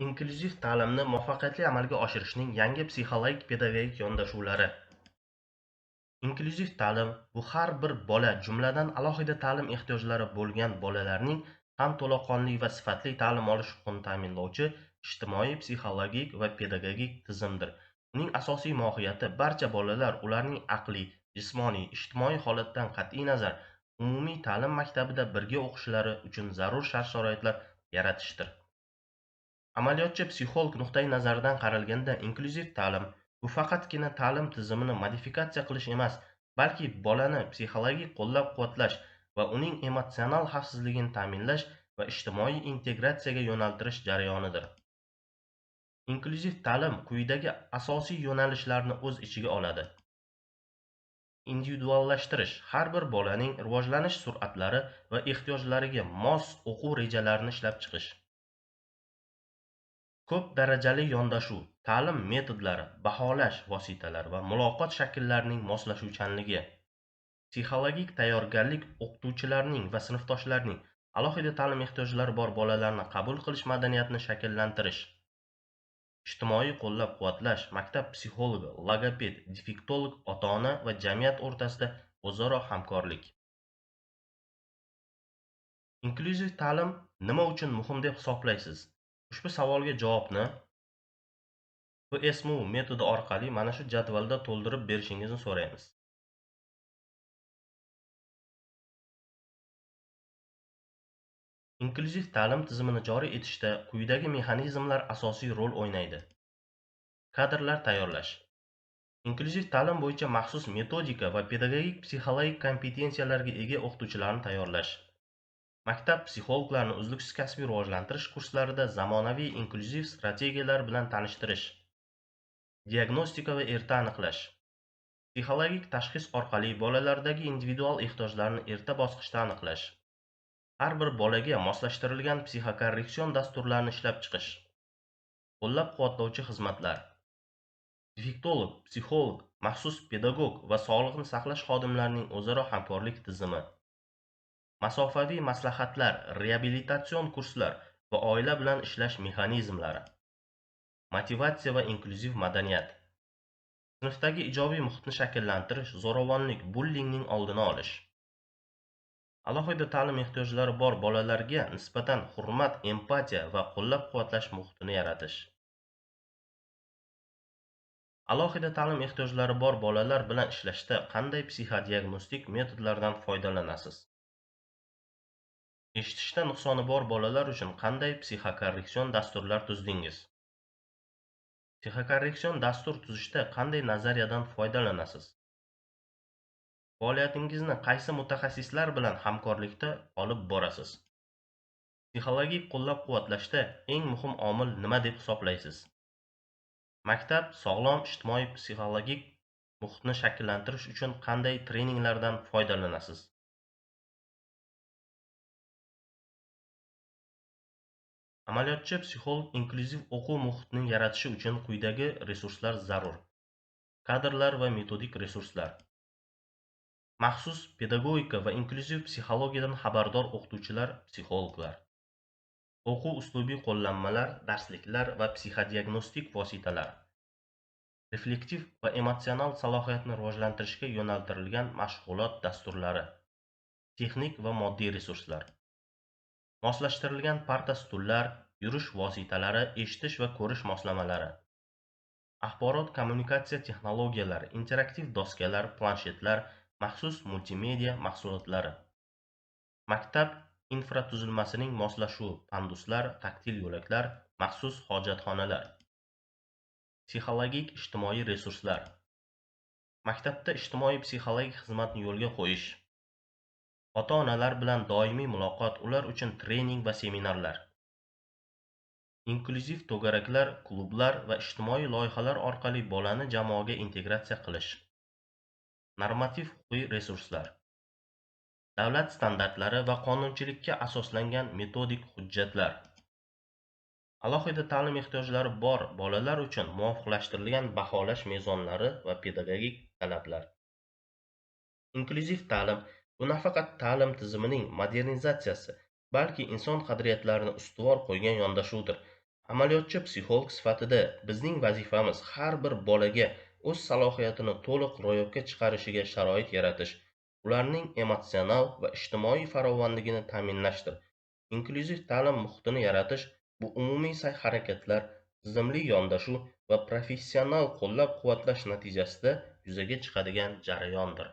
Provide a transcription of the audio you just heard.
Inklyuziv ta'limni muvaffaqiyatli amalga oshirishning yangi psixologik-pedagogik yondashuvlari. Inklyuziv ta'lim – bu har bir bola, jumladan alohida ta'lim ehtiyojlari bo'lgan bolalarning ham to'laqonli va sifatli ta'lim olish huquqini ta'minlovchi ijtimoiy, psixologik va pedagogik tizimdir. Uning asosiy mohiyati barcha bolalar ularning aqliy, jismoniy, ijtimoiy holatidan qat'iy nazar umumiy ta'lim maktabida birga o'qishlari uchun zarur shart-sharoitlar yaratishdir. Amaliyotchi psixolog nuqtai nazaridan qaralganda, inklyuziv ta'lim – bu faqatgina ta'lim tizimini modifikatsiya qilish emas, balki bolani psixologik qo'llab-quvvatlash va uning emotsional xavfsizligini ta'minlash va ijtimoiy integratsiyaga yo'naltirish jarayonidir. Inklyuziv ta'lim quyidagi asosiy yo'nalishlarni o'z ichiga oladi. Individuallashtirish – har bir bolaning rivojlanish sur'atlari va ehtiyojlariga mos o'quv rejalarini ishlab chiqish. Ko'p darajali yondashuv, ta'lim metodlari, baholash vositalari va muloqot shakllarining moslashuvchanligi, psixologik tayyorgarlik o'qituvchilarning va sinfdoshlarning alohida ta'lim ehtiyojlari bor bolalarni qabul qilish madaniyatini shakllantirish, ijtimoiy qo'llab-quvvatlash, maktab psixologi, logoped, defektolog, ota-ona va jamiyat o'rtasida o'zaro hamkorlik. Inklyuziv ta'lim nima uchun muhim deb hisoblaysiz? Ushbu savolga javobni bu SMU metodi orqali mana shu jadvalda to'ldirib berishingizni so'raymiz. Inklyuziv ta'lim tizimini joriy etishda quyidagi mexanizmlar asosiy rol o'ynaydi. Kadrlar tayyorlash. Inklyuziv ta'lim bo'yicha maxsus metodika va pedagogik psixologik kompetensiyalarga ega o'qituvchilarni tayyorlash. Maktab psixologlarini uzluksiz kasbiy rivojlantirish kurslarida zamonaviy inklyuziv strategiyalar bilan tanishtirish. Diagnostika va erta aniqlash. Psixologik tashxis orqali bolalardagi individual ehtiyojlarni erta bosqichda aniqlash. Har bir bolaga moslashtirilgan psixokorreksion dasturlarni ishlab chiqish. Qo'llab-quvvatlovchi xizmatlar. Defektolog, psixolog, maxsus pedagog va sog'liqni saqlash xodimlarining o'zaro hamkorlik tizimi. Masofaviy maslahatlar, reabilitatsion kurslar va oila bilan ishlash mexanizmlari. Motivatsiya va inklyuziv madaniyat. Sinfdagi ijobiy muhitni shakllantirish, zo'ravonlik, bullingning oldini olish. Alohida ta'lim ehtiyojlari bor bolalarga nisbatan hurmat, empatiya va qo'llab-quvvatlash muhitini yaratish. Alohida ta'lim ehtiyojlari bor bolalar bilan ishlashda qanday psixodiagnostik metodlardan foydalanasiz? Eshitishda nuqsoni bor bolalar uchun qanday psixokorreksion dasturlar tuzdingiz? Psixokorreksion dastur tuzishda qanday nazariyadan foydalanasiz? Faoliyatingizni qaysi mutaxassislar bilan hamkorlikda olib borasiz? Psixologik qo'llab-quvvatlashda eng muhim omil nima deb hisoblaysiz? Maktab sog'lom ijtimoiy psixologik muhitni shakllantirish uchun qanday treninglardan foydalanasiz? Amaliyotchi psixolog inklyuziv o'quv muhitini yaratishi uchun quyidagi resurslar zarur. Kadrlar va metodik resurslar. Maxsus pedagogika va inklyuziv psixologiyadan xabardor o'qituvchilar, psixologlar. O'quv uslubiy qo'llanmalar, darsliklar va psixodiagnostik vositalar. Reflektiv va emotsional salohiyatni rivojlantirishga yo'naltirilgan mashg'ulot dasturlari. Texnik va moddiy resurslar. Moslashtirilgan parta stullar, yurish vositalari, eshitish va ko'rish moslamalari. Axborot kommunikatsiya texnologiyalari, interaktiv doskalar, planshetlar, maxsus multimedia mahsulotlari. Maktab infratuzilmasining moslashuvi, panduslar, taktil yo'laklar, maxsus hojatxonalar. Psixologik ijtimoiy resurslar. Maktabda ijtimoiy psixologik xizmatni yo'lga qo'yish. Ota-onalar bilan doimiy muloqot, ular uchun trening va seminarlar. Inklyuziv to'garaklar, klublar va ijtimoiy loyihalar orqali bolani jamoaga integratsiya qilish. Normativ-huquqiy resurslar. Davlat standartlari va qonunchilikka asoslangan metodik hujjatlar. Alohida ta'lim ehtiyojlari bor bolalar uchun muvofiqlashtirilgan baholash mezonlari va pedagogik talablar. Inklyuziv ta'lim bu nafaqat ta'lim tizimining modernizatsiyasi, balki inson qadriyatlarini ustuvor qo'ygan yondashuvdir. Amaliyotchi psixolog sifatida bizning vazifamiz har bir bolaga o'z salohiyatini to'liq ro'yobga chiqarishiga sharoit yaratish, ularning emotsional va ijtimoiy farovonligini ta'minlashdir. Inklyuziv ta'lim muhitini yaratish bu umumiy sa'y-harakatlar, tizimli yondashuv va professional qo'llab-quvvatlash natijasida yuzaga chiqadigan jarayondir.